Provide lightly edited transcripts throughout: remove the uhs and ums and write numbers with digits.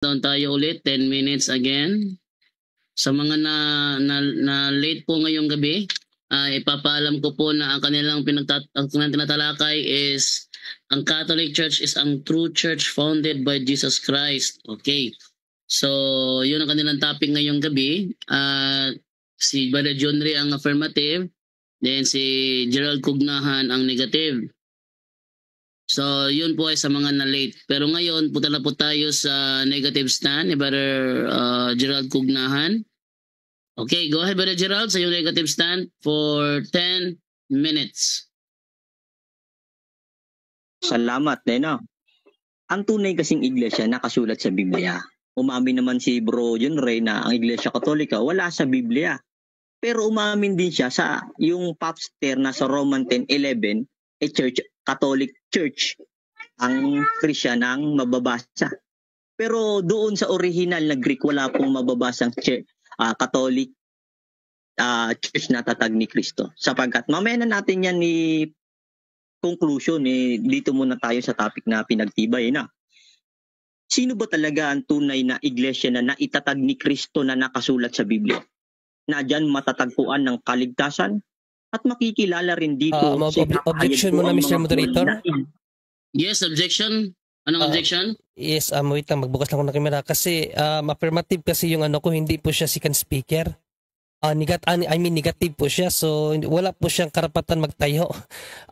Down tayo ulit, 10 minutes again. Sa mga na late po ngayong gabi, ipapaalam ko po na ang kanilang tinatalakay is ang Catholic Church is ang true church founded by Jesus Christ. Okay. So, yun ang kanilang topic ngayong gabi. Si Brother John Ray ang affirmative, then si Gerald Cugnahan ang negative. So, yun po ay sa mga na-late. Pero ngayon, punta na po tayo sa negative stand ni Brother Gerald Cugnahan. Okay, go ahead Brother Gerald sa yung negative stand for 10 minutes. Salamat, Nena. Ang tunay kasing iglesia nakasulat sa Biblia. Umamin naman si Bro John Ray na ang Iglesia Katolika wala sa Biblia. Pero umamin din siya sa yung pastor na sa Roman 10:11, church, Catholic Church, ang Christian ang mababasa. Pero doon sa original na Greek, wala pong mababasang Catholic Church na tatag ni Kristo. Sapagkat mamaya na natin yan ni conclusion, dito muna tayo sa topic na pinagtibay na. Sino ba talaga ang tunay na iglesia na naitatag ni Kristo na nakasulat sa Biblia? Na dyan matatagpuan ng kaligtasan at makikilala rin dito. Objection muna, Mr. Moderator. Yes, objection. Anong objection? Yes, wait lang, magbukas lang ako ng camera. Kasi affirmative kasi yung ano ko, hindi po siya second speaker. Negative po siya. So, wala po siyang karapatan magtayo.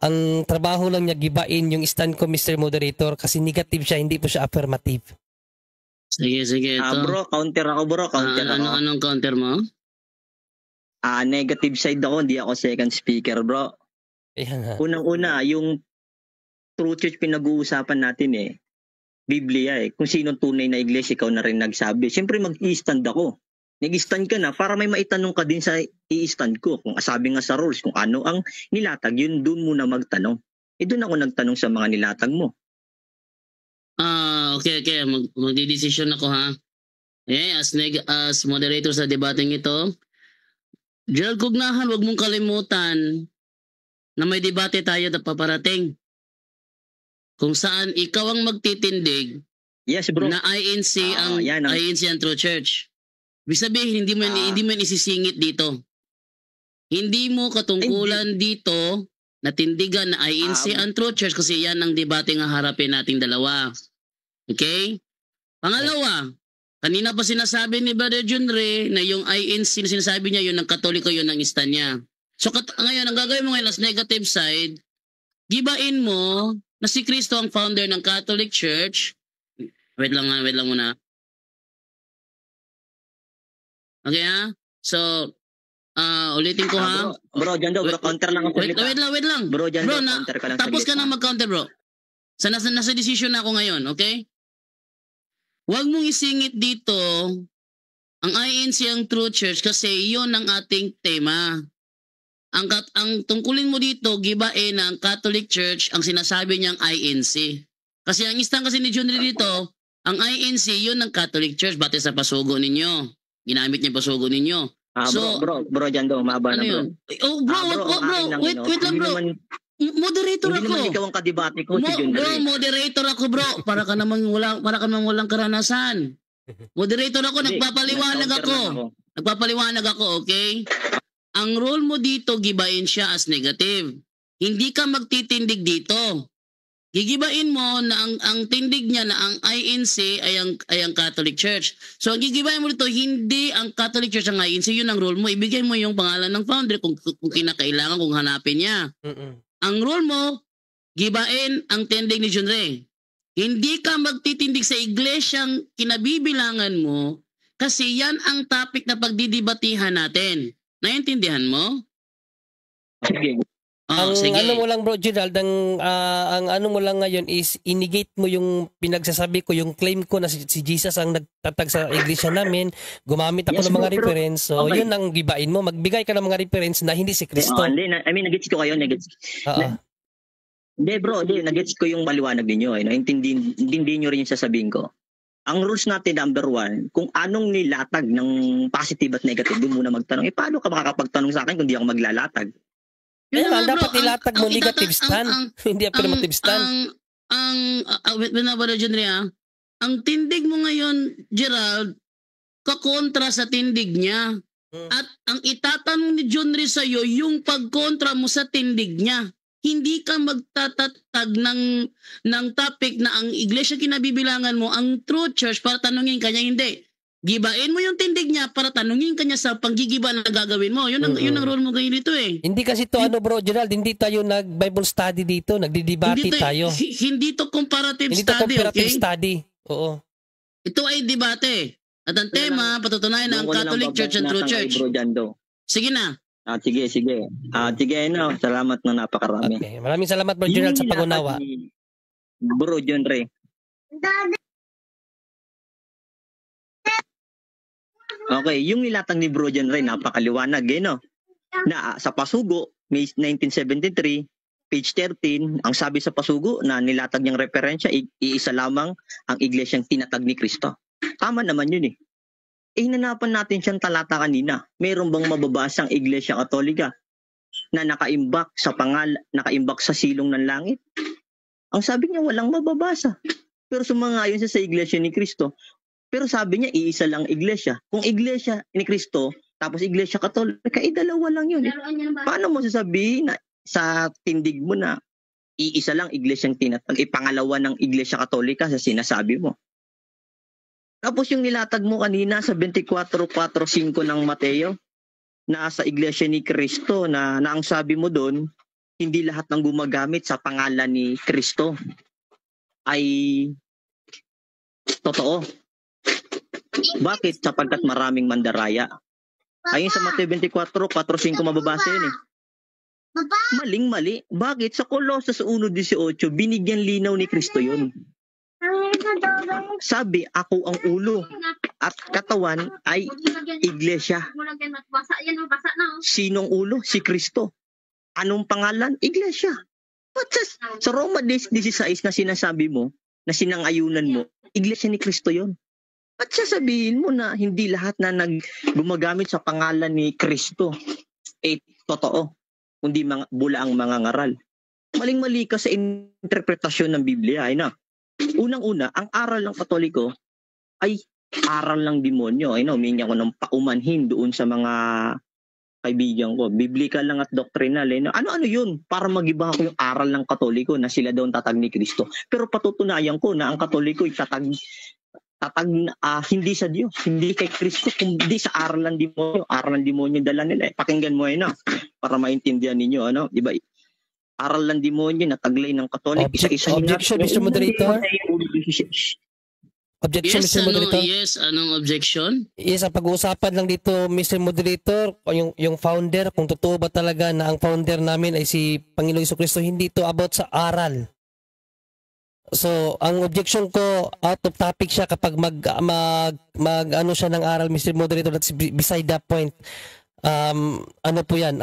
Ang trabaho lang niya, gibain yung stand ko, Mr. Moderator. Kasi negative siya, hindi po siya affirmative. Sige. Ito. Bro, counter ako bro. Anong counter mo? Negative side ako, hindi ako second speaker, bro. Unang-una, yung true church pinag-uusapan natin Biblia Kung sino tunay na iglesia, ikaw na rin nagsabi. Siyempre mag-i-stand ako. Nag-i-stand ka na para may maitanong ka din sa i-stand ko. Kung sabi nga sa rules, kung ano ang nilatag, yun doon muna magtanong. Doon ako nagtanong sa mga nilatag mo. Okay. Magdidesisyon ako ha. As moderator sa debating ito, Gerald Cugnahan, huwag mong kalimutan na may debate tayo na paparating. Kung saan ikaw ang magtitindig. Yes, bro. Na INC ang true church. Ibig sabihin, hindi mo isisingit dito. Hindi mo katungkulan dito na tindigan na INC ang true church kasi yan ang debate nga harapin nating dalawa. Okay? Pangalawa, kanina pa sinasabi ni Brother John Ray na yung INC na sinasabi niya yun ng Katoliko yun ang stand niya. So ngayon, ang gagawin mo ngayon as negative side, gibain mo na si Kristo ang founder ng Catholic Church. Wait lang muna. Okay ha? So, ulitin ko ha. Bro, dyan daw, bro, counter lang ako. Wait lang. Bro, dyan daw, counter ka lang. Tapos ka na mag-counter bro. Nasa decision na ako ngayon, okay? Huwag mong isingit dito ang INC ang true church kasi iyon ang ating tema. Ang tungkulin mo dito, gibain na ang Catholic Church ang sinasabi niyang INC. Kasi ang stand kasi ni John Ray dito, ang INC yun ng Catholic Church batay sa pasugo ninyo. Ginamit niya pasugo ninyo. Bro, dyan daw, mahaba na bro. Bro, wait lang bro. Moderator hindi ako. Hindi naman ikaw ang kadebate ko, si John Ray. Moderator ako bro. Para ka namang walang karanasan. Moderator ako, nagpapaliwanag ako, okay? Ang role mo dito, gibain siya as negative. Hindi ka magtitindig dito. Gigibain mo na ang tindig niya na ang INC ay ang Catholic Church. So ang gigibain mo dito, hindi ang Catholic Church ang INC, yun ang role mo. Ibigay mo yung pangalan ng founder kung kinakailangan, kung hanapin niya. Ang role mo, gibain ang tindig ni John Ray. Hindi ka magtitindig sa iglesyang kinabibilangan mo kasi yan ang topic na pagdidibatihan natin. Naiintindihan mo? Sige. Sige. Ano mo lang bro Gerald, ang ano mo lang ngayon is inigate mo yung pinagsasabi ko, yung claim ko na si Jesus ang nagtatag sa iglesia namin. Gumamit ako ng mga reference. So yun ang gibain mo. Magbigay ka ng mga reference na hindi si Kristo. Nag-gets ko kayo. Hindi bro, nag-gets ko yung maliwanag ninyo. Intindihin nyo rin yung sasabihin ko. Ang rules natin, number 1, kung anong nilatag ng positive at negative, doon muna magtanong. Paano ka makakapagtanong sa akin kung di ako maglalatag? Dapat nilatag mo negative stand, hindi affirmative stand. Wait na ba John Ray ang tindig mo ngayon, Gerald, kakontra sa tindig niya. At ang itatanong ni John Rhys sa'yo, yung pagkontra mo sa tindig niya. Hindi ka magtatatag ng topic na ang iglesia kinabibilangan mo, ang true church, para tanungin kanya, hindi. Gibain mo yung tindig niya para tanungin kanya sa panggigiba na gagawin mo. Yun ang role mo ngayon dito eh. Hindi kasi to bro Gerald, hindi tayo nag-Bible study dito, nagdi-debate tayo. Hindi to comparative Hindi to study, comparative okay? study. Oo. Ito ay debate. At ang tema, patutunayan na ang Catholic Church and True Church. Sige na. Sige. Sige, salamat na napakarami. Okay. Maraming salamat Bro Gerald sa pag-unawa. Bro John Ray. Okay, yung nilatag ni Bro John Ray, napakaliwanag no? Na sa Pasugo, May 1973, page 13, ang sabi sa Pasugo na nilatag niyang referensya, iisa lamang ang iglesyang tinatag ni Kristo. Tama naman yun eh. Hinanapan natin siyang talata kanina. Meron bang mababasang iglesia katolika na nakaimbak sa silong ng langit? Ang sabi niya walang mababasa. Pero sumangayon siya sa iglesia ni Kristo. Pero sabi niya iisa lang iglesia. Kung iglesia ni Kristo, tapos iglesia katolika, dalawa lang yun. Paano mo sasabihin na sa tindig mo na iisa lang iglesyang tinatag, pangalawa ng iglesia katolika sa sinasabi mo? Tapos yung nilatag mo kanina sa 24:4-5 ng Mateo, na sa iglesia ni Kristo, na ang sabi mo doon, hindi lahat ng gumagamit sa pangalan ni Kristo ay totoo. Bakit? Sapagkat maraming mandaraya. Ayun sa Mateo 24:4-5 mababasa yun eh. Maling-mali. Bakit? Sa Colossus 1:18, binigyan linaw ni Kristo yun. Sabi, ako ang ulo at katawan ay iglesia. Sinong ulo? Si Kristo. Anong pangalan? Iglesia. Sa Roma 16 na sinasabi mo, na sinangayunan mo, iglesia ni Kristo yon. At sasabihin mo na hindi lahat na gumagamit sa pangalan ni Kristo totoo, kundi bula ang mga ngaral. Maling-mali ka sa interpretasyon ng Biblia. Unang-una, ang aral ng Katoliko ay aral ng demonyo. Humingi ako ng paumanhin doon sa mga kaibigan ko. Biblical lang at doctrinal. Ano-ano yun? Para mag-iba ko yung aral ng Katoliko na sila daw tatag ni Kristo. Pero patutunayan ko na ang Katoliko ay tatag hindi sa Diyos, hindi kay Kristo, kundi sa aral ng demonyo. Aral ng demonyo dala nila. Pakinggan mo para maintindihan ninyo. Diba? Aral ng demonyo na taglay ng Katoliko. Objection, Mr. Moderator? Objection, Yes, Mr. Moderator? Yes, anong objection? Yes, ang pag-uusapan lang dito, Mr. Moderator, yung founder, kung totoo ba talaga na ang founder namin ay si Panginoong Jesucristo, hindi to about sa aral. So, ang objection ko, out of topic siya kapag ano siya ng aral, Mr. Moderator, that's beside that point. Ano po yan?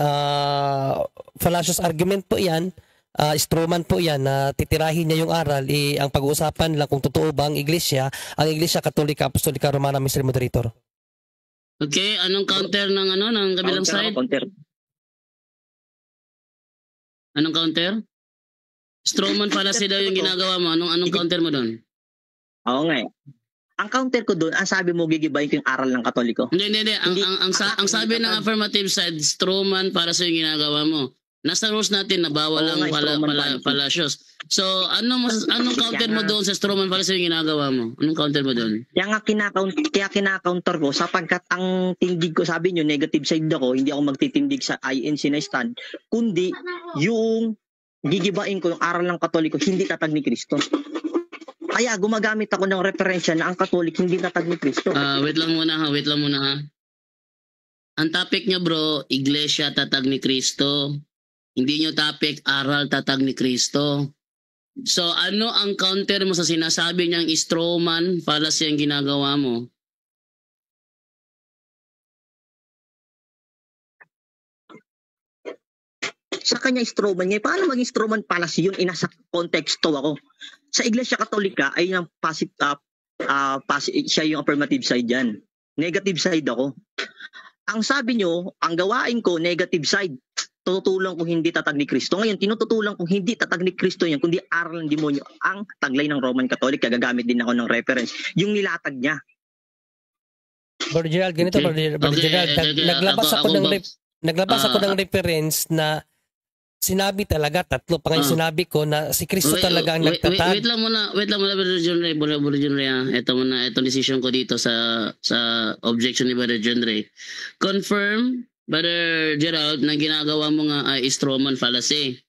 Fallacious argument po yan. Strawman po yan na titirahin niya yung aral. Ang pag-uusapan lang kung totoo ba ang iglesia Katolika, Apostolika, Romana, Mr. Moderator. Okay, anong counter ng kabilang side? Anong counter? Strawman fallacy daw yung ginagawa mo. Anong counter mo doon? Oo nga. Ang counter ko doon, ang sabi mo gigibayin ko yung aral ng Katoliko. Hindi. Ang sabi ng affirmative side, strawman para sa yung ginagawa mo. Nasa rules natin na bawal ang fallacious. So, anong counter mo doon sa strawman para sa yung ginagawa mo? Anong counter mo doon? Kaya kina-counter ko sapagkat ang tindig ko, sabi nyo, negative side ako, hindi ako magtitindig sa INC na stand, kundi yung gigibain ko yung aral ng Katoliko, hindi tatag ni Kristo. Kaya gumagamit ako ng referensya na ang Katolik hindi tatag ni Kristo. Wait lang muna ha. Ang topic niya bro, iglesia tatag ni Kristo. Hindi nyo topic, aral tatag ni Kristo. So ano ang counter mo sa sinasabi niyang strawman fallacy ang ginagawa mo? Sa kanya strawman niya, paano maging strawman fallacy yun? Inasa konteksto ako. Sa Iglesia Katolika ay yung siya yung affirmative side yan. Negative side ako. Ang sabi nyo, ang gawain ko, negative side. tututulan kung hindi tatag ni Kristo. Ngayon, tinututulan kung hindi tatag ni Kristo yan, kundi aral ng demonyo, ang taglay ng Roman Catholic. Gagamit din ako ng reference. Yung nilatag niya. Brother Gerald, ganito, Okay. Brother Okay, Gerald, naglabas ako ng reference na sinabi talaga, tatlo pa ngayon sinabi ko na si Kristo talaga ang nagtatag. Wait lang muna, Brother John Ray, Brother John Ray. Ito muna, itong decision ko dito sa objection ni Brother John Ray. Confirm, Brother Gerald, na ginagawa mo nga ay strawman fallacy.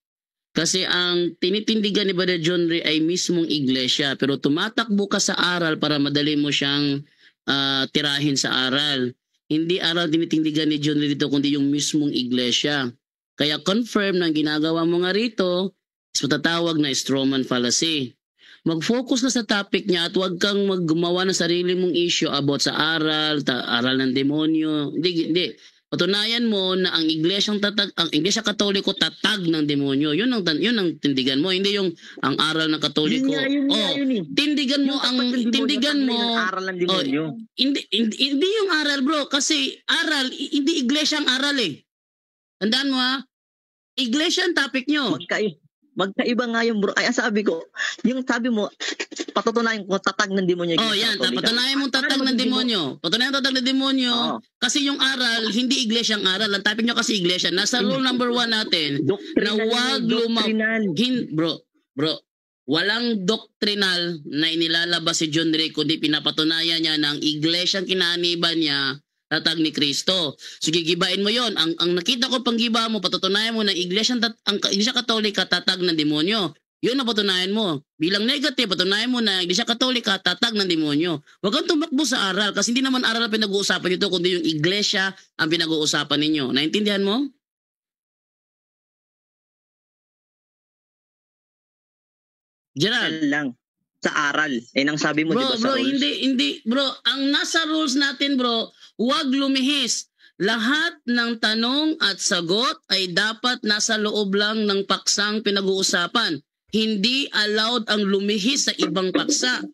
Kasi ang tinitindigan ni Brother John Ray ay mismong iglesia, pero tumatakbo ka sa aral para madali mo siyang tirahin sa aral. Hindi aral tinitindigan ni John Ray dito, kundi yung mismong iglesia. Kaya confirm na ginagawa mo nga rito is matatawag na strawman fallacy. Mag-focus na sa topic niya at huwag kang maggumawa ng sarili mong issue about sa aral, aral ng demonyo. Hindi. Patunayan mo na ang Iglesia Katoliko tatag ng demonyo. Yun ang tindigan mo, hindi yung ang aral ng Katoliko. Yun. Tindigan mo aral ng demonyo. Hindi yung aral, bro, kasi aral hindi iglesia ang aral eh. Tandaan mo ha, iglesia ang topic nyo. Magkaiba nga yung bro. Ay, sabi ko, yung sabi mo, patutunayan ko tatag ng demonyo. Yan, patunayan mo tatag ng demonyo. Patunayan mo tatag ng demonyo. Kasi yung aral, hindi iglesia ang aral. Ang topic nyo kasi iglesia. Nasa rule number 1 natin, na huwag Bro, walang doktrinal na inilalabas si John Ray, kundi pinapatunayan niya na ang iglesia ang kinaniban niya tatag ni Kristo. So gigibain mo yon. Ang nakita ko panggiba mo, patutunayan mo na ang Iglesia Katolika tatag ng demonyo. Yun na patunayan mo. Bilang negative, patunayan mo na ang Iglesia Katolika tatag ng demonyo. Huwag kang tumakbo sa aral kasi hindi naman aral ang pinag-uusapan nito, kundi yung iglesia ang pinag-uusapan ninyo. Naintindihan mo? Gerald lang sa aral. Nang sabi mo, di ba, sa rules? Hindi, bro. Ang nasa rules natin, bro, huwag lumihis. Lahat ng tanong at sagot ay dapat nasa loob lang ng paksang pinag-uusapan. Hindi allowed ang lumihis sa ibang paksa.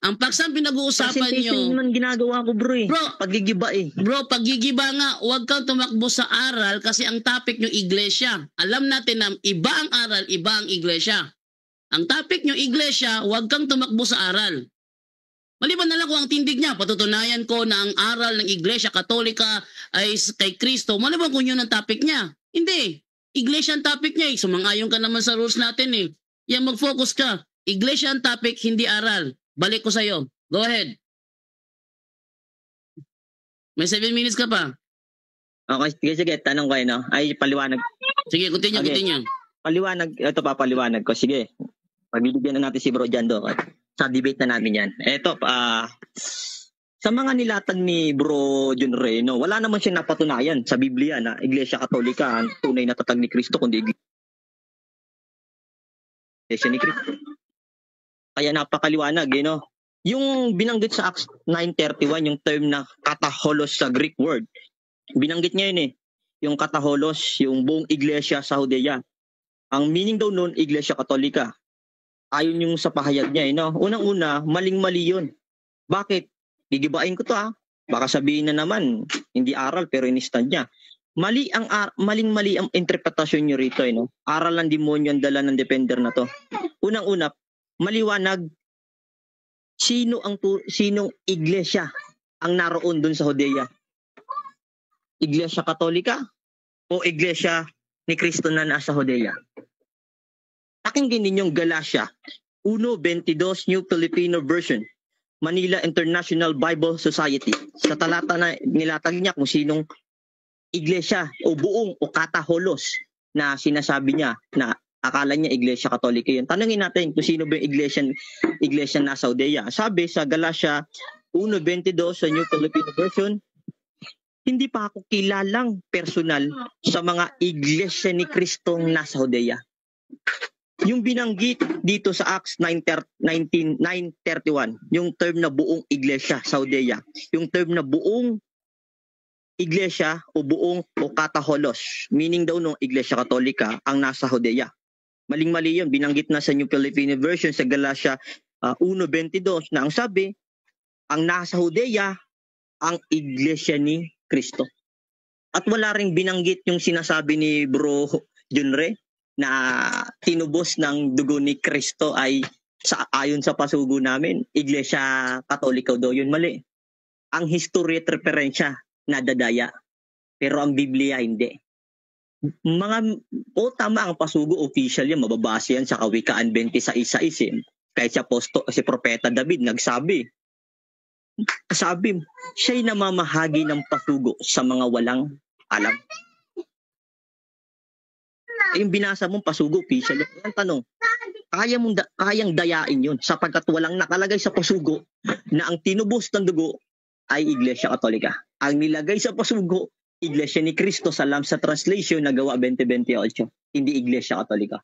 Ang paksang pinag-uusapan nyo... Presentation naman ginagawa ko, bro eh. Paggigiba eh. Bro, paggigiba nga, huwag kang tumakbo sa aral kasi ang topic nyo iglesia. Alam natin na iba ang aral, iba ang iglesia. Ang topic nyo, iglesia, huwag kang tumakbo sa aral. Maliban na lang kung ang tindig niya, patutunayan ko na ang aral ng Iglesia Katolika ay kay Kristo. Maliban kung yun ang topic niya. Hindi. Iglesia ang topic niya eh. Sumang-ayon ka naman sa rules natin eh. Yan, mag-focus ka. Iglesia ang topic, hindi aral. Balik ko sa'yo. Go ahead. May 7 minutes ka pa. Okay, sige. Tanong ko no? Ay, paliwanag. Sige, continue. Paliwanag. Ito pa, paliwanag ko. Sige. Pagbibigyan na natin si Bro Jando. Sa debate na namin yan. Ito, sa mga nilatag ni Bro John Ray, no, wala naman siya napatunayan sa Biblia na Iglesia Katolika ang tunay na tatag ni Kristo, kundi Iglesia ni Kristo. Kaya napakaliwanag, no? Yung binanggit sa Acts 9:31, yung term na kataholos sa Greek word, binanggit niya yun eh. Yung kataholos, yung buong Iglesia sa Judea. Ang meaning daw nun, Iglesia Katolika. Ayon yung sa pahayag niya, no? Unang-una, maling-mali yun. Bakit? Gigibain ko to Baka sabihin na naman, hindi aral pero in-stand niya. Maling-mali ang interpretasyon niyo rito, no? Aral ng demonyo ang dala ng defender na to. Unang-una, maliwanag sinong iglesia ang naroon dun sa Judea? Iglesia Katolika o Iglesia ni Kristo na nasa Judea? Pakinggan ninyong Galatia 1:22 New Filipino Version, Manila International Bible Society. Sa talata na nilatag niya kung sinong iglesia o buong o kataholos na sinasabi niya na akala niya Iglesia Katolika yun. Tanungin natin kung sino ba yung iglesia na sa Judea. Sabi sa Galatia 1:22 sa New Filipino Version, hindi pa ako kilalang personal sa mga iglesia ni Kristong nasa Judea. Yung binanggit dito sa Acts 9:31, yung term na buong iglesia sa Judea, yung term na buong iglesia o buong o kataholos, meaning daw ng Iglesia Katolika ang nasa Judea. Maling-mali yun, binanggit na sa New Filipino Version sa Galatia 1:22 na ang sabi, ang nasa Judea ang iglesia ni Kristo. At wala ring binanggit yung sinasabi ni Bro Junre na tinubos ng dugo ni Kristo ay ayon sa pasugo namin, Iglesia Katolika daw yun. Mali. Ang history at referensya nadadaya. Pero ang Biblia hindi. Tama ang pasugo, official yan, mababasa yan sa Kawikaan 26:6. Kahit si Propeta David nagsabi, siya'y namamahagi ng pasugo sa mga walang alam. Yung binasa mong pasugo, official. Ang tanong, kayang dayain yun sapagkat walang nakalagay sa pasugo na ang tinubos ng dugo ay Iglesia Katolika. Ang nilagay sa pasugo, Iglesia ni Cristo sa Lamsa Translation na Gawa 20:28. Hindi Iglesia Katolika.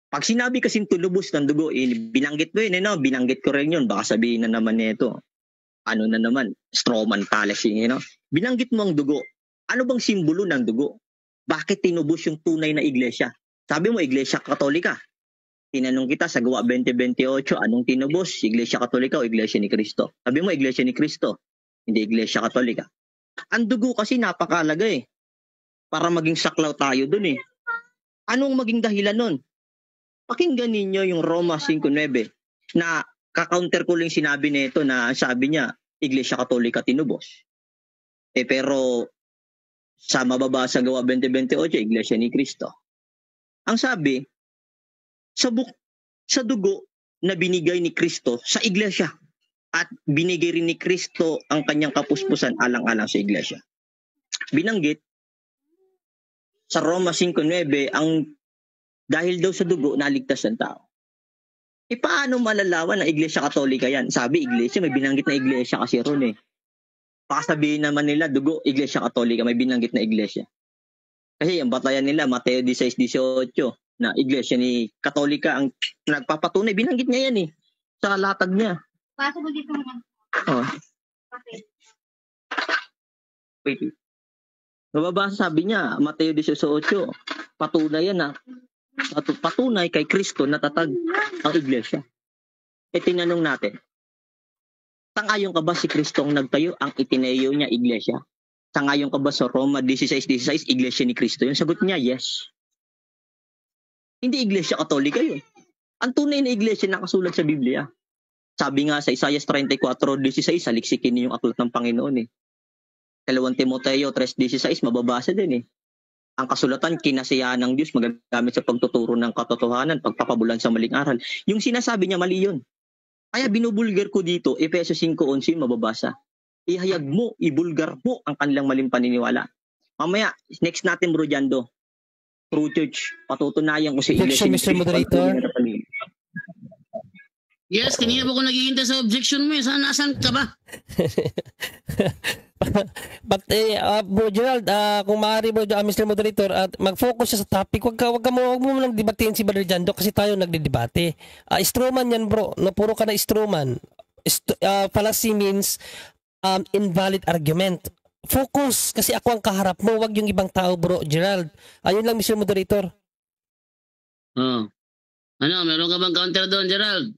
Pag sinabi kasing tinubos ng dugo, binanggit mo yun, binanggit ko rin yun. Baka sabihin na naman nito, ano na naman, strawman fallacy, binanggit mo ang dugo. Ano bang simbolo ng dugo? Bakit tinubos yung tunay na iglesia? Sabi mo, Iglesia Katolika. Tinanong kita sa Gawa 20:28, anong tinubos? Iglesia Katolika o Iglesia ni Cristo? Sabi mo, Iglesia ni Cristo, hindi Iglesia Katolika. Ang dugo kasi napakalaga para maging saklaw tayo dun Anong maging dahilan nun? Pakinggan ninyo yung Roma 5:9 na kaka-counter ko lang sinabi nito na sabi niya, Iglesia Katolika tinubos. Pero sa mababasa Gawa 20:28, Iglesia ni Cristo. Ang sabi, sa dugo na binigay ni Cristo sa iglesia at binigay rin ni Cristo ang kanyang kapuspusan alang-alang sa iglesia. Binanggit sa Roma 5:9 ang dahil daw sa dugo naligtas ang tao. Paano malalaman na Iglesia Katolika yan? Sabi iglesia, may binanggit na iglesia kasi ron Baka sabihin naman nila dugo, Iglesia Katolika, may binanggit na iglesia. Kasi ang batayan nila, Mateo 16:18, na iglesia ni Katolika ang nagpapatunay. Binanggit niya yan sa latag niya. Possible dito naman. Wait. Mababasa sabi niya, Mateo 18, patunay yan patunay kay Kristo natatag ang iglesia. Tinanong natin, sangayon ka ba si Kristo ang nagtayo, ang itinayo niya iglesia? Sangayon ka ba sa Roma 16:16, iglesia ni Kristo? Yung sagot niya, yes. Hindi Iglesia Katolika yun. Ang tunay na iglesia nakasulat sa Biblia. Sabi nga sa Isaiah 34:16, saliksikin niyo yung aklat ng Panginoon 2 Timoteo 3:16, mababasa din Ang kasulatan, kinasiyahan ng Diyos, magagamit sa pagtuturo ng katotohanan, pagpapabulan sa maling aral. Yung sinasabi niya, mali yun. Kaya binubulgar ko dito, Efeso 5:11, mababasa. Ihayag mo, ibulgar mo ang kanilang maling paniniwala. Mamaya, next natin, Bro Jando. True Church, patutunayan ko sa iglesia. Mr. Moderator. Yes, kanina po ko naghihintay sa objection mo Nasaan ka ba? But Bro Gerald, kung maaari Bro Mr. Moderator, at mag-focus siya sa topic. Wag mo lang debatein si Brother Jando kasi tayo nagdidebate. Strawman yan bro, puro ka na strawman. Fallacy means invalid argument. Focus kasi ako ang kaharap mo, wag yung ibang tao Bro Gerald. Ayun lang Mr. Moderator. Meron ka bang counter doon, Gerald?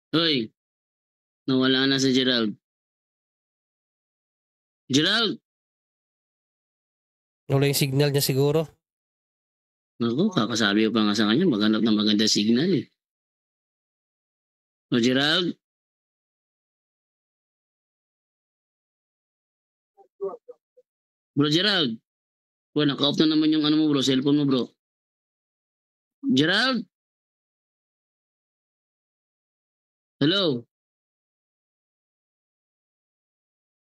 Hoy, nawala na si Gerald. Gerald! Wala yung signal niya siguro. Naku, kakasabi ko pa nga sa kanya, maghanap ng maganda signal O Gerald? Bro Gerald? Naka-off na naman yung mo bro, cellphone mo bro. Gerald? Hello?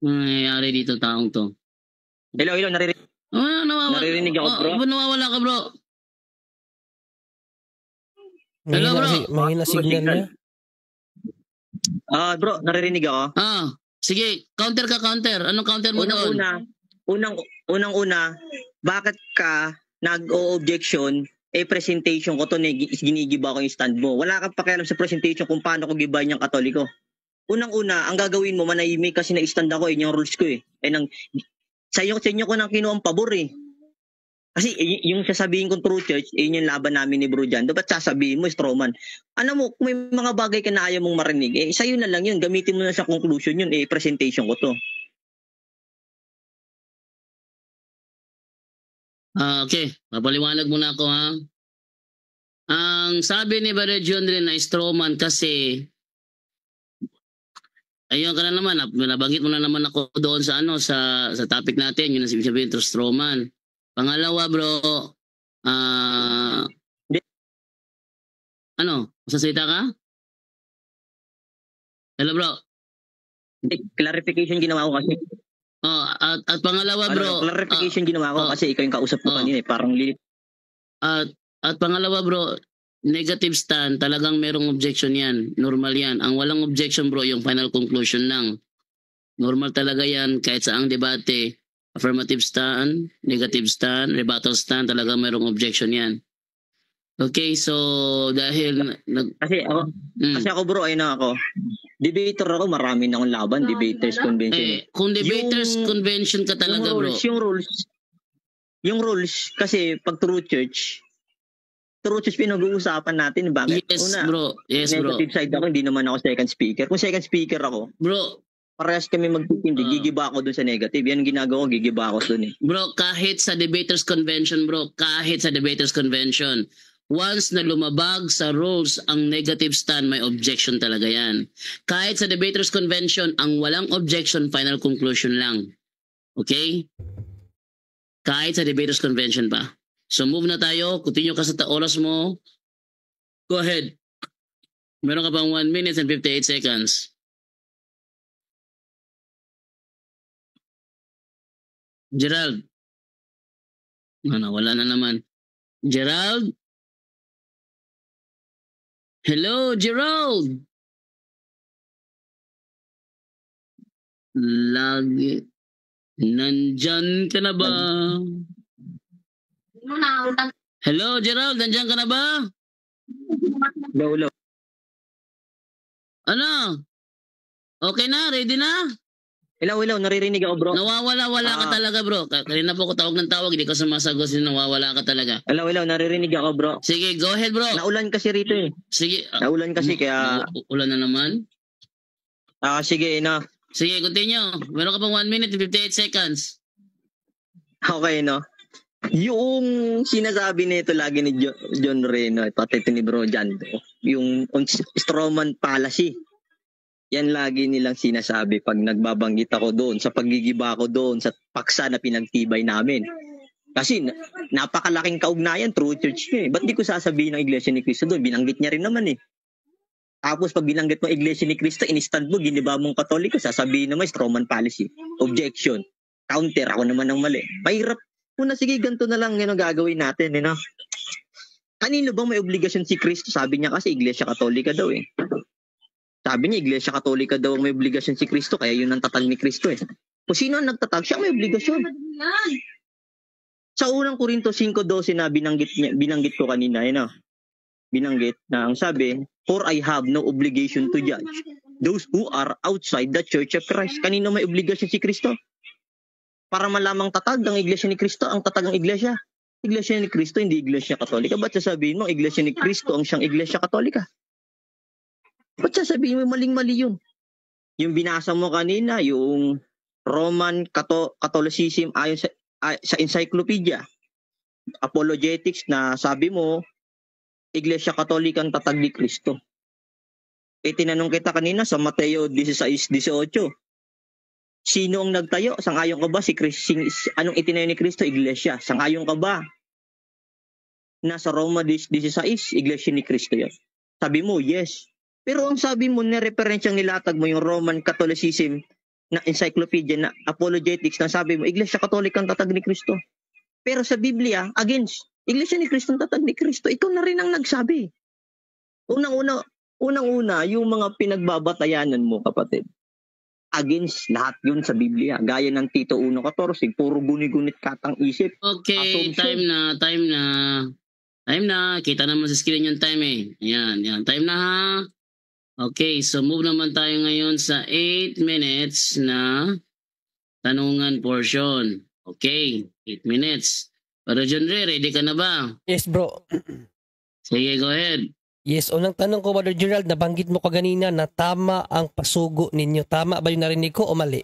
Ano nangyayari dito taong to? Hello, naririnig. Naririnig ako bro. Nawawala ka bro. Hello bro. Mahina signal niya. Bro, naririnig ako. Sige, counter. Anong counter mo doon? Unang-una, bakit ka nag-o-objection presentation ko to, ginigiba ko yung stand mo. Wala kang pakialam sa presentation kung paano ko gibahin yung Katoliko. Unang-una, ang gagawin mo, manahimik kasi na-stand ako, yung rules ko Sa inyo ko nang kinuha ang pabor Kasi yung sasabihin kong true church, yun yung laban namin ni Bro Jan. Dapat sasabihin mo, strawman. Ano mo, kung may mga bagay ka na ayaw mong marinig, sa'yo na lang yun. Gamitin mo na sa conclusion yun, presentation ko to. Okay, papaliwanag muna ako ha. Ang sabi ni Brother John rin na strawman kasi ayun ka na naman, nabanggit mo na naman ako doon sa sa topic natin, yun ang sabihin to strawman. Pangalawa bro, masasalita ka? Hello bro. Clarification ginawa ko kasi. At pangalawa bro. Clarification ginawa ko kasi ikaw yung kausap ko kanina parang At pangalawa bro, negative stand, talagang merong objection yan. Normal yan. Ang walang objection bro, yung final conclusion lang. Normal talaga yan kahit sa ang debate. Affirmative stand, negative stand, rebuttal stand, talagang merong objection yan. Okay, so dahil kasi ako bro, ako. Debater ako, marami na akong laban, debaters convention. Kung debaters convention ka talaga bro. Yung rules kasi pag true church pinag-uusapan natin. Bakit? Yes, bro. Yes, bro. Negative side ako, hindi naman ako second speaker. Kung second speaker ako, bro, parehas kami magtitindi. Gigiba ako dun sa negative. Yan ginagawa ko, gigiba ako dun Bro, kahit sa debaters convention, once na lumabag sa rules ang negative stand, may objection talaga yan. Kahit sa debaters convention, ang walang objection, final conclusion lang. Okay? Kahit sa debaters convention pa. So move na tayo. Continue ka sa oras mo. Go ahead. Meron ka pang 1 minute and 58 seconds. Gerald. Wala na naman. Gerald? Hello, Gerald. Lagi. Nandyan ka na ba? Hello, Gerald. Nandyan ka na ba? Hello. Ano? Okay na? Ready na? Hello. Naririnig ako, bro. Nawawala ka talaga, bro. Kanina po ko tawag ng tawag. Hindi ko sumasagot. Nawawala ka talaga. Hello. Naririnig ako, bro. Sige, go ahead, bro. Naulan kasi rito Sige. Naulan kasi kaya... Ulan na naman? Sige, Sige, continue. Meron ka pang 1 minute and 58 seconds. Okay, Yung sinasabi nito lagi ni John Reno, pati ni Bro Jan, yung strawman fallacy. Yan lagi nilang sinasabi pag nagbabanggit ako doon, sa paggigiba ko doon, sa paksa na pinagtibay namin. Kasi napakalaking kaugnayan, true church niya Ba't di ko sasabihin ng Iglesia ni Cristo doon? Binanggit niya rin naman Tapos pag binanggit mo Iglesia ni Cristo, in-stand mo, giniba mong Katoliko, sasabihin naman strawman fallacy. Objection. Counter, ako naman ang mali. Mahirap. Una, sige, ganito na lang gagawin natin. Kanino bang may obligasyon si Cristo? Sabi niya kasi Iglesia Katolika daw Sabi niya Iglesia Katolika daw ang may obligasyon si Cristo, kaya yun ang tatag ni Cristo Kung sino ang nagtatag, siya may obligasyon. Sa unang Korinto 5:12 na binanggit ko kanina, binanggit na ang sabi, for I have no obligation to judge those who are outside the Church of Christ. Kanino may obligasyon si Cristo? Para malamang tatag ang Iglesia ni Cristo, ang tatag ng Iglesia. Iglesia ni Cristo, hindi Iglesia Katolika. Ba't sasabihin mo, Iglesia ni Cristo ang siyang Iglesia Katolika? Ba't sasabihin mo, maling-mali yun? Yung binasa mo kanina, yung Roman Catholicism ayon sa encyclopedia, apologetics na sabi mo, Iglesia Katolika ang tatag ni Cristo. Tinanong kita kanina sa Mateo 16:18. Sino ang nagtayo? Sangayon ka ba anong itinayo ni Cristo? Iglesia. Sangayon ka ba? Nasa Roma 16, Iglesia ni Cristo yan. Sabi mo, yes. Pero ang sabi mo, nireferensyang nilatag mo yung Roman Catholicism na encyclopedia na apologetics na sabi mo, Iglesia Katolika ang tatag ni Cristo. Pero sa Biblia, against, Iglesia ni Cristo ang tatag ni Cristo. Ikaw na rin ang nagsabi. Unang-una, yung mga pinagbabatayanan mo, kapatid, against lahat yun sa Biblia. Gaya ng Tito 1:14, puro guni-gunit katang isip. Okay, time na. Kita naman sa screen yung time Yan. Time na ha. Okay, so move naman tayo ngayon sa 8 minutes na tanungan portion. Okay, 8 minutes. Brother John Ray, ready ka na ba? Yes, bro. Sige, go ahead. Yes, unang tanong ko, Brother Gerald, nabanggit mo kaganina na tama ang pasugo ninyo. Tama ba yung narinig ko o mali?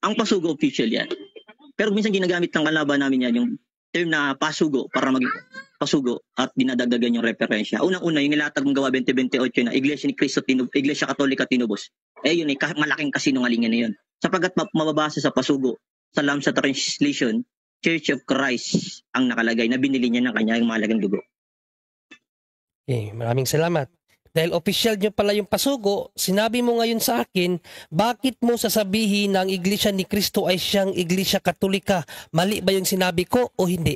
Ang pasugo official yan. Pero minsan ginagamit ng kalaban namin yan, yung term na pasugo para maging pasugo at dinadagdagan yung referensya. Unang-una, yung nilatag mong gawa 2028 na Iglesia ni Cristo, Iglesia Katolika Tinubos. Yun eh, malaking kasinungalingan na yun. Sapagkat mababasa sa pasugo, sa Lamsa Translation, Church of Christ ang nakalagay na binili niya ng kanya yung mahalagang dugo. Okay, maraming salamat. Dahil official nyo pala yung pasugo, sinabi mo ngayon sa akin, bakit mo sasabihin na ang Iglesia ni Cristo ay siyang Iglesia Katolika? Mali ba yung sinabi ko o hindi?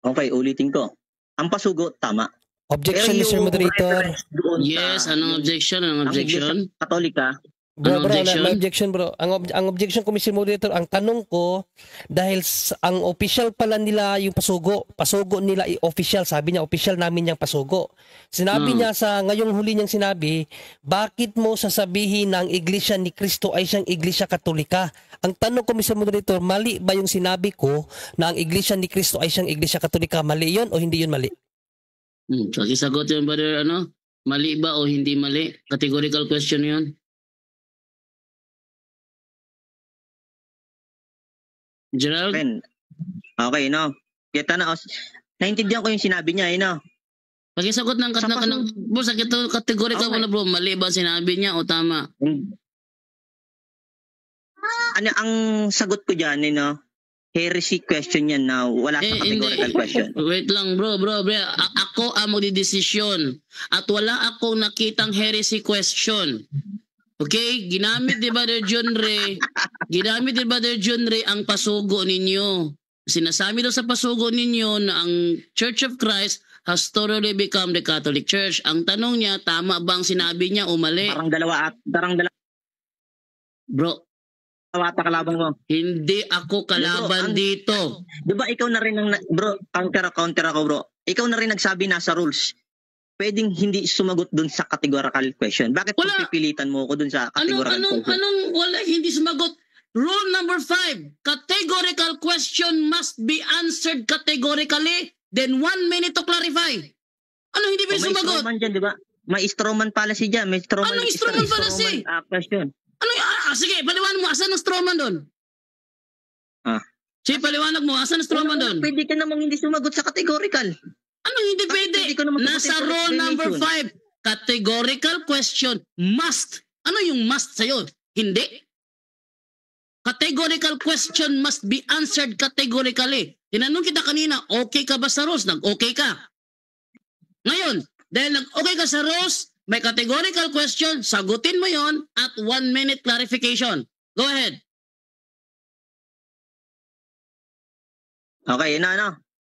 Okay, ulitin ko. Ang pasugo, tama. Objection, Pero Mr. yung Moderator. reference doon Yes, sa- anong objection? Anong Ang Iglesia objection? Katolika, Bro, Anong objection? objection? Objection, bro. Ang objection ko, Mr. Moderator, ang tanong ko, dahil ang official pala nila yung pasugo nila official, sabi niya, official namin yung pasugo. Sinabi niya sa ngayong huli niyang sinabi, bakit mo sasabihin na ang Iglesia ni Cristo ay siyang Iglesia Katolika? Ang tanong ko, Mr. Moderator, mali ba yung sinabi ko na ang Iglesia ni Cristo ay siyang Iglesia Katolika? Mali yun o hindi yun mali? Sagot yun, brother, mali ba o hindi mali? Categorical question yun. Gerald? okay, no? Kita na, naintindihan ko yung sinabi niya, no? Pakisagot ng Sa bro, sa categorical Okay. mo na bro, mali ba sinabi niya o tama? Ano ang sagot ko diyan, no? Heresy question yan na wala sa categorical question. Wait lang bro. Ako ang magdidesisyon at wala akong nakitang heresy question. Okay? Ginamit ni Brother John Ray ang pasugo ninyo. Sinasabi daw sa pasugo ninyo na ang Church of Christ has totally become the Catholic Church. Ang tanong niya, tama ba ang sinabi niya o mali? Parang dalawa Bro, ata kalaban ko. hindi ako kalaban dito. 'Di ba ikaw na rin ang bro, counter ako bro. Ikaw na rin nagsabi nasa rules. Pwedeng hindi sumagot dun sa categorical question. Bakit Wala. pipilitan mo ako dun sa categorical question? Wala, hindi sumagot. Rule number 5, categorical question must be answered categorically, then 1 minute to clarify. Ano hindi ba May sumagot? strawman dyan, di ba? May strawman policy dyan. May strawman, Anong strawman policy? Question. Sige, paliwanag mo, asan ang strawman doon? Sige, paliwanag mo, asan ang strawman doon? Pwede ka namang hindi sumagot sa categorical. Anong hindi pwede? Pwede ko naman Nasa sagutin rule for number explanation. 5, categorical question must. Ano yung must sa'yo? Hindi. Categorical question must be answered categorically. Tinanong kita kanina, okay ka ba sa rules? Nag-okay ka. Ngayon, dahil nag-okay ka sa rules, may categorical question, sagutin mo yon at 1 minute clarification. Go ahead. Okay,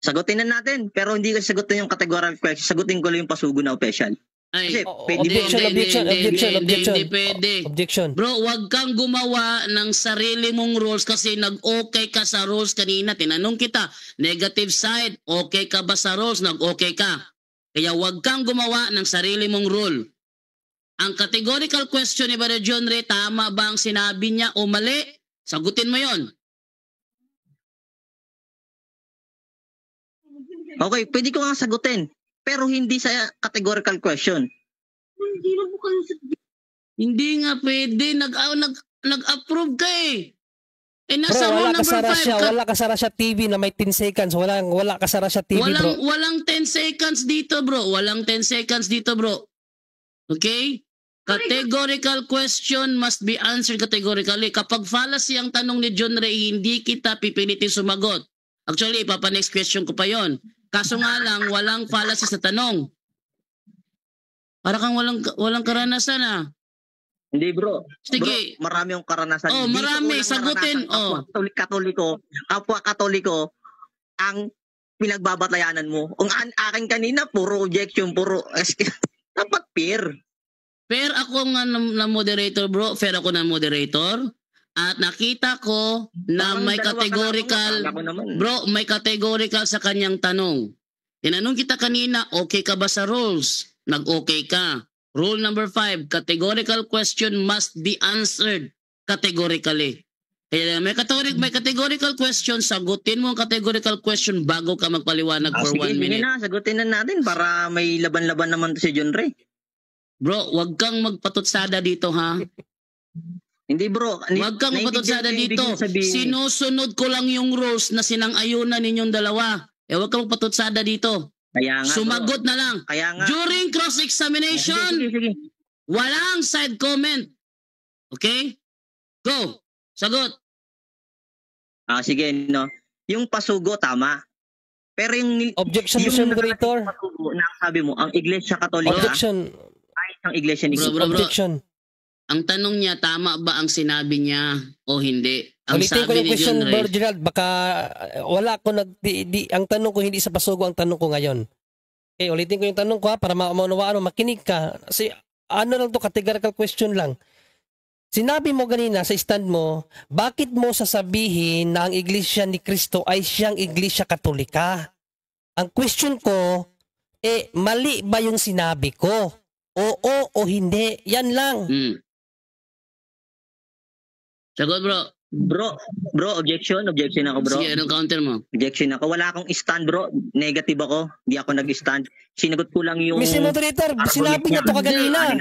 sagutin na natin. Pero hindi ko sagutin yung categorical question. Sagutin ko lang yung pasugo na official. Ay, Kasi pwede hindi pwede. Objection. Bro, wag kang gumawa ng sarili mong rules kasi nag-okay ka sa rules kanina. Tinanong kita, negative side, okay ka ba sa rules? Nag-okay ka. Kaya wag kang gumawa ng sarili mong rule. Ang categorical question ni Brother John Ray, tama ba ang sinabi niya o mali? Sagutin mo yon. Okay, pwede ko nga sagutin. Pero hindi sa categorical question. Hindi nga pwede. Nag-approve ka eh. Bro, Nasa rule wala ka number sa 5. Russia, wala ka sa Russia TV na may 10 seconds. Wala ka sa Russia TV, bro. Walang 10 seconds dito, bro. Walang 10 seconds dito, bro. Okay? Categorical question must be answered categorically. Kapag fallacy ang tanong ni John Ray, hindi kita pipilitin sumagot. Actually, ipapa-next question ko pa yon. Kaso nga lang, walang fallacy sa tanong. Para kang walang karanasan ah. Hindi bro. Sige. Bro, marami yung karanasan. Oh, marami. Sagutin. Oh. Kapwa Katoliko, ang pinagbabatayanan mo. Ang akin kanina, puro objection, puro dapat fair. Fair ako nga na moderator, bro. Fair ako na moderator. At nakita ko na Parang may dalawa ka categorical, lang, ako naman. bro, may categorical sa kanyang tanong. Tinanong kita kanina, okay ka ba sa rules? Nag-okay ka. Rule number 5, categorical question must be answered categorically. Kaya may categorical question, sagutin mo ang categorical question bago ka magpaliwanag for 1 minute. Sige na, sagutin na natin para may laban-laban naman to si John Ray. Bro, wag kang magpatutsada dito ha. Hindi bro. Wag kang magpatutsada dito. Sinusunod ko lang yung rules na sinang-ayunan ninyong dalawa. Wag kang magpatutsada dito. Kaya nga, sumagot bro. Na lang. Kaya nga. During cross-examination, sige. Walang side comment. Okay? Go. Sagot. Sige, no. Yung pasugo, tama. Pero yung Objection, Mr. Moderator. Pasugo na sabi mo, ang Iglesia Katolika Objection. ay isang Iglesia ni Cristo. Bro. Objection. Ang tanong niya, tama ba ang sinabi niya o hindi? Ang Ulitin ko sabi yung ni question, John Ray, Lord Gerald. Baka wala ko ang tanong ko hindi sa pasugo ang tanong ko ngayon. Okay, ulitin ko yung tanong ko para maunawaan mo, makinig ka. Kasi ano lang to, categorical question lang. Sinabi mo ganina sa stand mo, bakit mo sasabihin na ang Iglesia ni Cristo ay siyang Iglesia Katolika? Ang question ko, mali ba yung sinabi ko? Oo o hindi? Yan lang. Sagot bro. Bro, objection ako bro. Sige, anong counter mo? Objection ako. Wala akong stand bro. Negative ako. Hindi ako nag-stand. Sinagot ko lang yung... Mr. Moderator, sinabi niya to kaganina.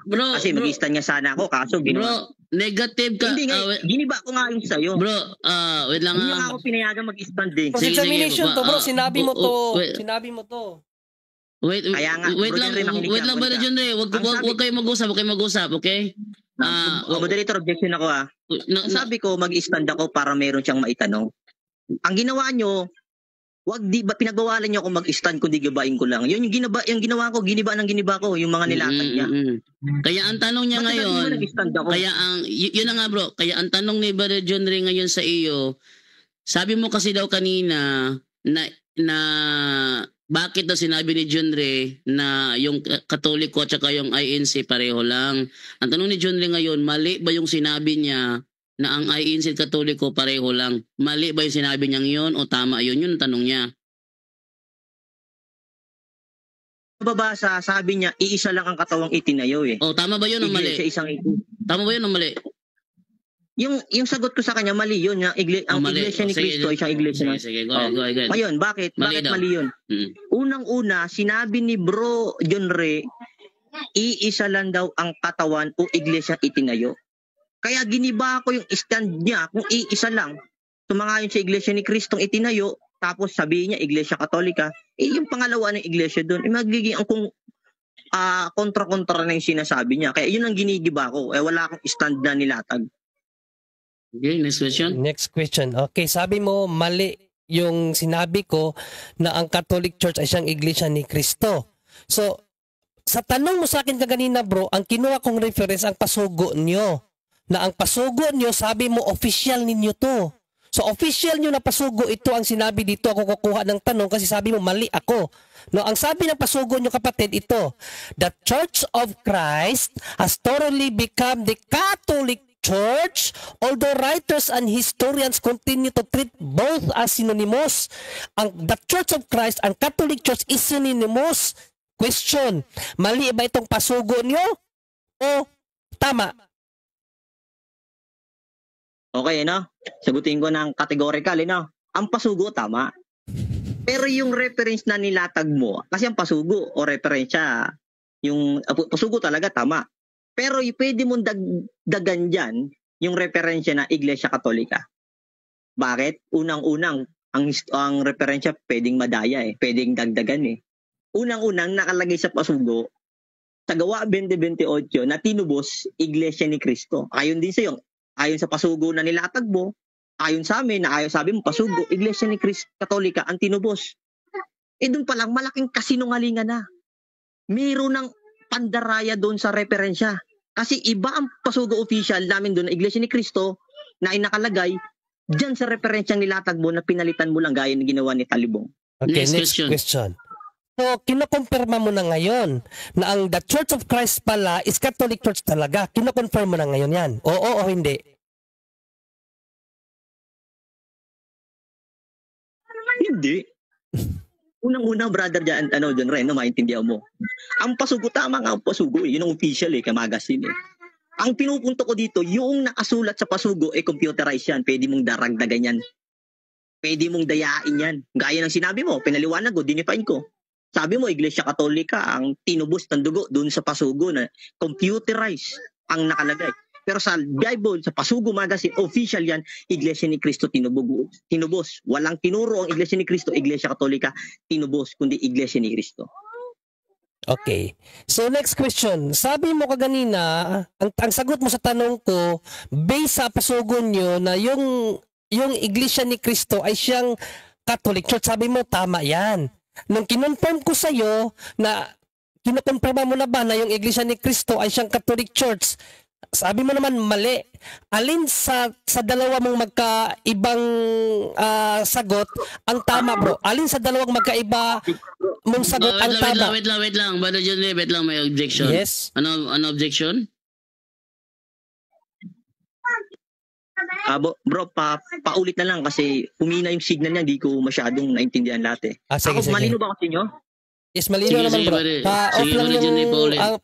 Bro, kasi mag-stand niya sana ako. Kaso bro, negative ka. Hindi nga, giniba ko nga yung sa'yo. Bro, wait lang. Hindi nga ako pinayagan mag-stand eh. Cross-examination to bro, sinabi mo to. Sinabi mo to. Wait lang ba John Ray? Wag kayo mag-usap, okay? Moderator, objection ako sabi ko, mag-stand ako para meron siyang maitanong. Ang ginawa nyo, pinagbawalan nyo ako mag-stand kundi gibain ko lang. Yun yung ginawa ko, giniba ko, yung mga nilatag niya. Kaya ang tanong niya ngayon, yun na nga bro, kaya ang tanong ni Brother John Ray ngayon sa iyo, sabi mo kasi daw kanina na bakit daw sinabi ni John Ray na yung Katoliko at saka yung INC pareho lang. Ang tanong ni John Ray ngayon, mali ba yung sinabi niya na ang INC at Katoliko pareho lang? Mali ba yung sinabi niyang yun o tama yun? Yun ang tanong niya. Babasa, sabi niya, iisa lang ang katawang itinayo eh. O tama ba yun o mali? Tama ba yun o mali? Yung sagot ko sa kanya, mali yun. Ang Iglesia ni Cristo ay siyang Iglesia. Sige, go ahead. Ngayon, bakit mali yun? Unang-una, sinabi ni Bro John Ray, iisa lang daw ang katawan o Iglesia itinayo. Kaya giniba ko yung stand niya kung iisa lang. Sumangayon sa Iglesia ni Cristong itinayo, tapos sabihin niya Iglesia Katolika, yung pangalawa ng Iglesia doon, magiging ang kontra-kontra na yung sinasabi niya. Kaya yun ang ginigiba ko. Wala akong stand na nilatag. Okay, next question. Next question. Okay, sabi mo mali yung sinabi ko na ang Catholic Church ay siyang Iglesia ni Cristo. So, sa tanong mo sa akin kaganina bro, ang kinuha kong reference ang pasugo nyo. Na ang pasugo nyo, sabi mo official ninyo to. So, official nyo na pasugo, ito ang sinabi dito. Ako kukuha ng tanong kasi sabi mo mali ako. No, ang sabi ng pasugo nyo kapatid, ito. The Church of Christ has thoroughly become the Catholic Church, although writers and historians continue to treat both as synonymous. The Church of Christ and Catholic Church is synonymous. Question, mali ba itong pasugo niyo o tama? Okay, sagutin ko ng categorical, ang pasugo, tama. Pero yung reference na nilatag mo, kasi ang pasugo o referensya, yung pasugo talaga, tama. Pero pwede mong dagdagan dyan yung referensya na Iglesia Katolika. Bakit? Unang-unang, ang referensya pwedeng madaya pwedeng dagdagan Unang-unang nakalagay sa pasugo, sa Gawa 20:28 na tinubos Iglesia ni Cristo. Ayon din sa ayon sa pasugo na nilatag mo, ayon sa amin, sabi mo pasugo, Iglesia ni Cristo Katolika ang tinubos. Doon pa lang, malaking kasinungalingan na. Meron ng pandaraya doon sa referensya. Kasi iba ang pasugo official namin doon na Iglesia ni Cristo na inakalagay dyan sa referensyang nilatag mo na pinalitan mo lang gaya ng ginawa ni Talibong. Okay, next question. So, kinukumpirma mo na ngayon na ang The Church of Christ pala is Catholic Church talaga. Kinukonfirm mo na ngayon yan. Oo o hindi? Hindi. Unang-una, brother dyan, John Ren, maintindihan mo. Ang pasugo, tama nga ang pasugo. Yun ang official magazine Ang pinupunto ko dito, yung nakasulat sa pasugo, computerized yan. Pwede mong daragdagan yan. Pwede mong dayain yan. Gaya ng sinabi mo, pinaliwanag ko, dinifine ko. Sabi mo, Iglesia Katolika, ang tinubos ng dugo doon sa pasugo na computerized ang nakalagay. Pero sa Bible, sa Pasugo Magazine, official yan, Iglesia ni Cristo tinubos. Walang tinuro ang Iglesia ni Cristo, Iglesia Katolika tinubos, kundi Iglesia ni Cristo. Okay. So next question. Sabi mo kaganina, ang sagot mo sa tanong ko, based sa pasugo nyo na yung Iglesia ni Cristo ay siyang Catholic Church. Sabi mo, tama yan. Nung kinonfirm ko sa'yo na kinukonfirma mo na ba na yung Iglesia ni Cristo ay siyang Catholic Church, sabi mo naman mali. Alin sa dalawa mong magkaibang sagot ang tama, bro? Alin sa dalawang magkaiba mong sagot ang tama? Wait lang. Brother John Ray, wait lang, may objection. Yes. Ano objection? Bro, paulit na lang kasi umina yung signal niya, hindi ko masyadong naintindihan lahat Sige. Malino ba kasi nyo? Yes, malino naman, bro.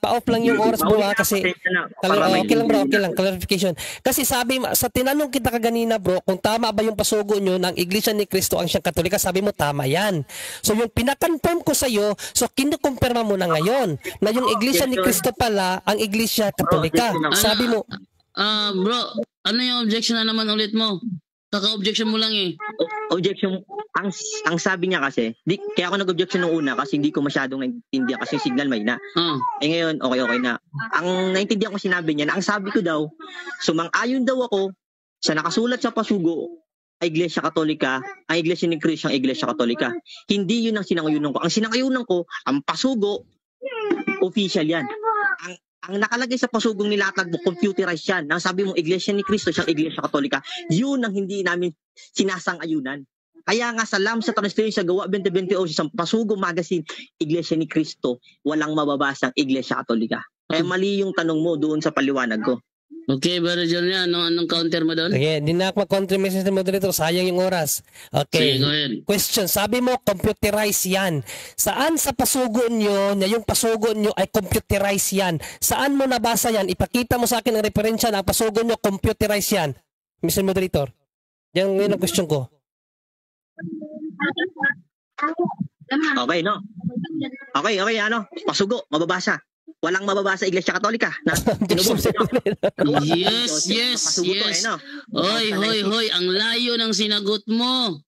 Pa-off lang yung oras, bro, kasi okay lang, clarification. Kasi sabi, sa tinanong kita kaganina, bro, kung tama ba yung pasugo nyo ng Iglesia ni Cristo ang siyang Katolika, sabi mo, tama yan. So, yung pinakonfirm ko sa'yo, so, kinukumpirma mo na ngayon na yung Iglesia ni Cristo pala ang Iglesia Katolika. Sabi mo, bro, ano yung objection na naman ulit mo? Kaka-objection mo lang Objection, ang sabi niya kasi, kaya ako nag-objection nung una kasi hindi ko masyadong naintindihan kasi yung signal may na. Ngayon, okay na. Ang naintindihan ko sinabi niya, na ang sabi ko daw, sumang-ayon daw ako sa nakasulat sa pasugo ay Iglesia Katolika, ang Iglesia ni Cristo ang Iglesia Katolika. Hindi yun ang sinangayunan ko. Ang sinangayunan ko, ang pasugo, official yan. Ang nakalagay sa pasugong nilatag mo, computerized yan. Nang sabi mo, Iglesia ni Cristo siyang Iglesia Katolika, yun ang hindi namin sinasang-ayunan. Kaya nga sa LAMSA Translation sa Gawa 2020 sa Pasugo Magazine, Iglesia ni Cristo, walang mababasang Iglesia Katolika. Kaya mali yung tanong mo doon sa paliwanag ko. Okay, Brother John, anong counter mo doon? Okay, hindi na ako mag-counter message na moderator, sayang yung oras. Okay, sige, go ahead. Question, sabi mo computerized yan. Saan sa pasugo nyo na yung pasugo nyo ay computerized yan? Saan mo nabasa yan? Ipakita mo sa akin ang referensya na ang pasugo nyo computerized yan. Mr. Moderator, yan ang question ko. Okay, no? Okay, pasugo, mababasa. Walang mababasa Iglesia Katolika na tinubos. Yes. Hoy, ang layo ng sinagot mo.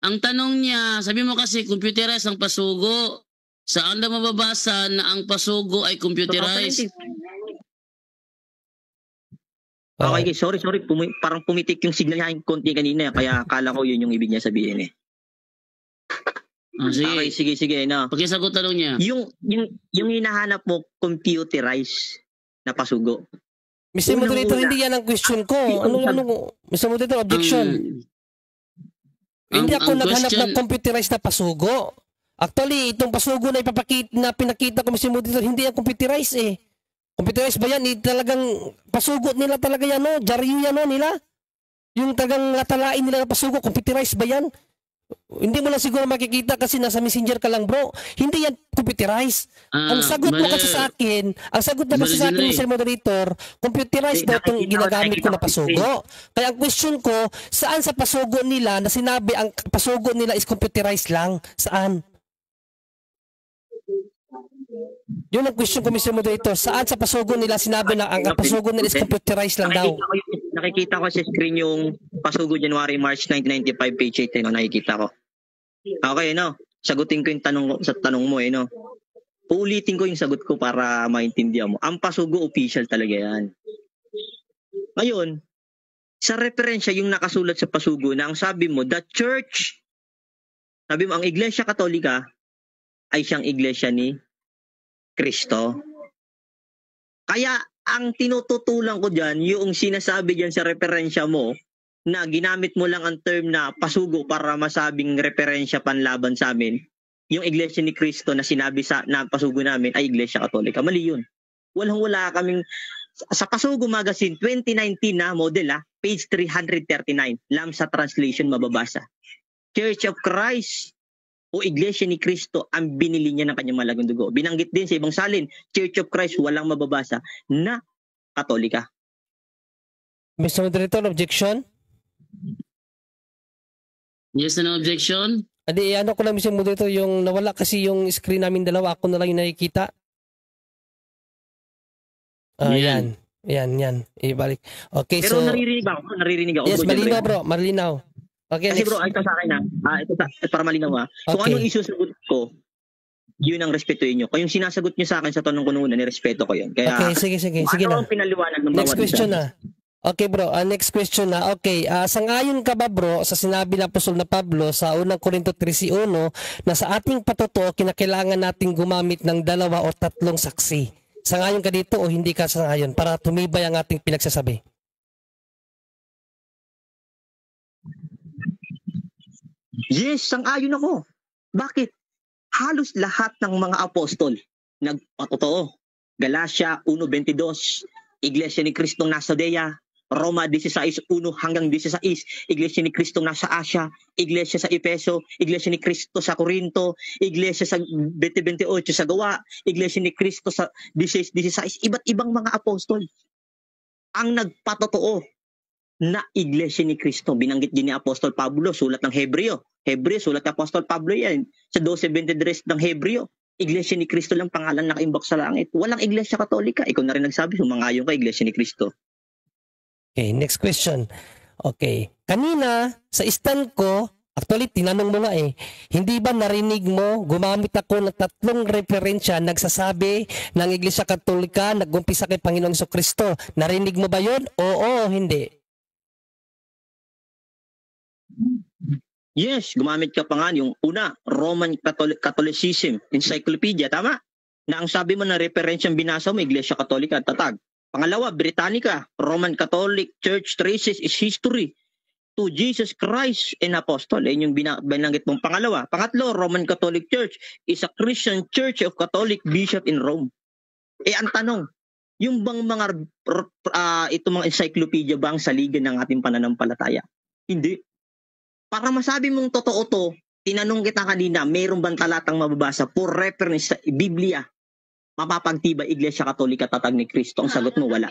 Ang tanong niya, sabi mo kasi computerized ang pasugo. Saan na mababasa na ang pasugo ay computerized? Okay, sorry. Parang pumitik yung signal niya yung konti kanina kaya akala ko yun yung ibig niya sabihin Sige. Okay, sige, no. Pakisagot tanong niya. Yung hinahanap mo, computerized na pasugo. Mr. Moderator, hindi yan ang question ko. Mr. Moderator, objection. Hindi ako naghanap ng computerized na pasugo. Actually, itong pasugo na pinakita ko, Mr. Moderator, hindi yan computerized Computerized ba yan? Talagang pasugo nila talaga yan, Diaryo yan, nila. Yung talagang latalain nila na pasugo, computerized ba yan? Hindi mo lang siguro makikita kasi nasa messenger ka lang, bro. Hindi yan computerized. Ang sagot mo kasi sa akin, Mr. Moderator, computerized daw itong ginagamit ko na pasugo. Kaya ang question ko, saan sa pasugo nila na sinabi ang pasugo nila is computerized lang? Saan? Yun ang question ko, Mr. Moderator. Saan sa pasugo nila sinabi na ang pasugo nila is computerized lang daw? Nakikita ko sa screen yung pasugo January-March 1995, page 8, nakikita ko. Okay, sagutin ko yung tanong mo, Uulitin ko yung sagot ko para maintindihan mo. Ang pasugo, official talaga yan. Ngayon, sa referensya yung nakasulat sa pasugo na ang sabi mo, the church, sabi mo, ang Iglesia Katolika ay siyang Iglesia ni Cristo. Kaya ang tinututulan ko dyan, yung sinasabi dyan sa referensya mo, na ginamit mo lang ang term na pasugo para masabing referensya panlaban sa amin, yung Iglesia ni Cristo na sinabi na pasugo namin ay Iglesia Katolika. Mali yun. Wala kaming, sa Pasugo Magazine 2019 na model, page 339, LAMSA Translation mababasa. Church of Christ o Iglesia ni Cristo ang binili niya ng kanyang malagong dugo. Binanggit din sa ibang salin, Church of Christ, walang mababasa na Katolika. Mr. Moderator, objection? Yes, no objection? Adi, ano ko lang, Mr. Moderator, yung nawala kasi yung screen namin dalawa, ako na lang yung nakikita. Yan. Yan. Ibalik. Okay, Pero so... naririnig ako. Yes, Bro, malinaw John Ray. bro, malinaw. Okay, Kasi next. bro, ito sa akin ito para malinaw Kung Okay. anong isusagot ko, yun ang respetuhin nyo. Kung yung sinasagot nyo sa akin sa tanong ko noon, nirespeto ko yun. Kaya, Okay, sige ano na. ang pinaliwanag ng Next bawat question isa? na. Okay bro, next question na. Okay, sangayon ka ba bro sa sinabi ng Apostol na Pablo sa unang Korinto 13:1 na sa ating patutuo kinakailangan nating gumamit ng 2 o 3 saksi? Sangayon ka dito o hindi ka sangayon para tumibay ang ating pinagsasabi? Yes, sang-ayon ako. Bakit? Halos lahat ng mga apostol nagpatotoo. Galacia 1:22, Iglesia ni Kristong nasa Dea, Roma 16:1 hanggang 16, Iglesia ni Kristong nasa Asia, Iglesia sa Efeso, Iglesia ni Kristo sa Corinto, Iglesia sa 20:28 sa Gawa, Iglesia ni Kristo sa 16:16, iba't ibang mga apostol ang nagpatotoo na Iglesia ni Kristo. Binanggit din ni Apostol Pablo, sulat ng Hebreo, sulat ni Apostol Pablo yan, sa 12:23 ng Hebreo. Iglesia ni Kristo lang pangalan nakaimbak sa langit. Walang Iglesia Katolika. Ikaw na rin nagsabi, sumangayon ka, Iglesia ni Kristo. Okay, next question. Okay, kanina sa stand ko, actually tinanong mo nga hindi ba narinig mo gumamit ako ng 3 referensya nagsasabi ng Iglesia Katolika nag-umpisa kay Panginoong Jesucristo? Narinig mo ba yun? Oo, hindi. Yes, gumamit ka pa nga yung una, Roman Catholicism Encyclopedia, tama? Na ang sabi mo na referensyang binasa mo, Iglesia Katolika, tatag. Pangalawa, Britannica, Roman Catholic Church traces its history to Jesus Christ and Apostle. Yan yung binanggit mong pangalawa. Pangatlo, Roman Catholic Church is a Christian church of Catholic bishop in Rome. Ang tanong, yung bang mga itong mga encyclopedia ba ang saligan ng ating pananampalataya? Hindi. Para masabi mong totoo to, tinanong kita kanina, mayroon bang talatang mababasa for reference sa Biblia? Mapapagtibay Iglesia Katolika tatag ni Kristo? Ang sagot mo, wala.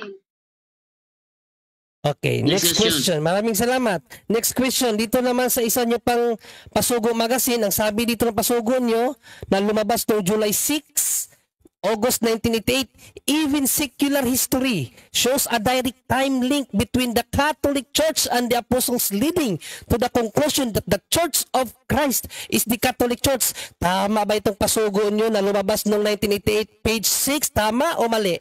Okay, next question. Maraming salamat. Next question, dito naman sa isa nyo pang Pasugo Magazine, ang sabi dito ng Pasugo nyo na lumabas noong July 6, August 1988, even secular history shows a direct time link between the Catholic Church and the Apostles, leading to the conclusion that the Church of Christ is the Catholic Church. Tama ba itong Pasugo nyo na lumabas noong 1988, page 6? Tama o mali?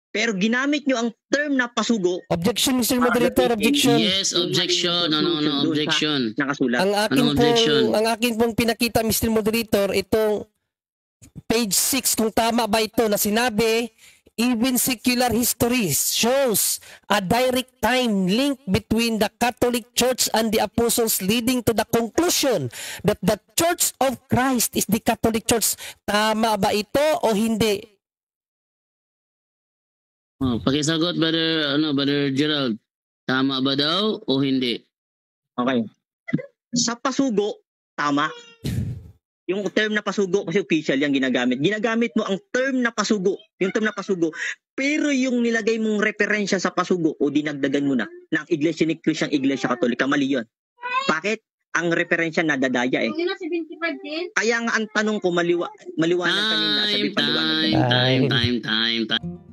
Pero ginamit nyo ang term na pasugo. Objection, Mr. Moderator, objection. Yes, objection. No, objection. Nakasulat. Ang akin pong pinakita, Mr. Moderator, itong page 6, kung tama ba ito na sinabi, even secular history shows a direct time link between the Catholic Church and the Apostles, leading to the conclusion that the Church of Christ is the Catholic Church. Tama ba ito o hindi? Pakisagot, Brother Gerald. Tama ba daw o hindi? Okay. Sa pasugo, tama. Yung term na pasugo, kasi official yan ginagamit. Ginagamit mo ang term na pasugo, yung term na pasugo. Pero yung nilagay mong referensya sa pasugo, o dinagdagan mo na, ng Iglesia ni Cristo, Iglesia Katolika, mali yun. Bakit? Ang referensya nadadaya Kaya nga ang tanong ko, maliwanag kanina. Time.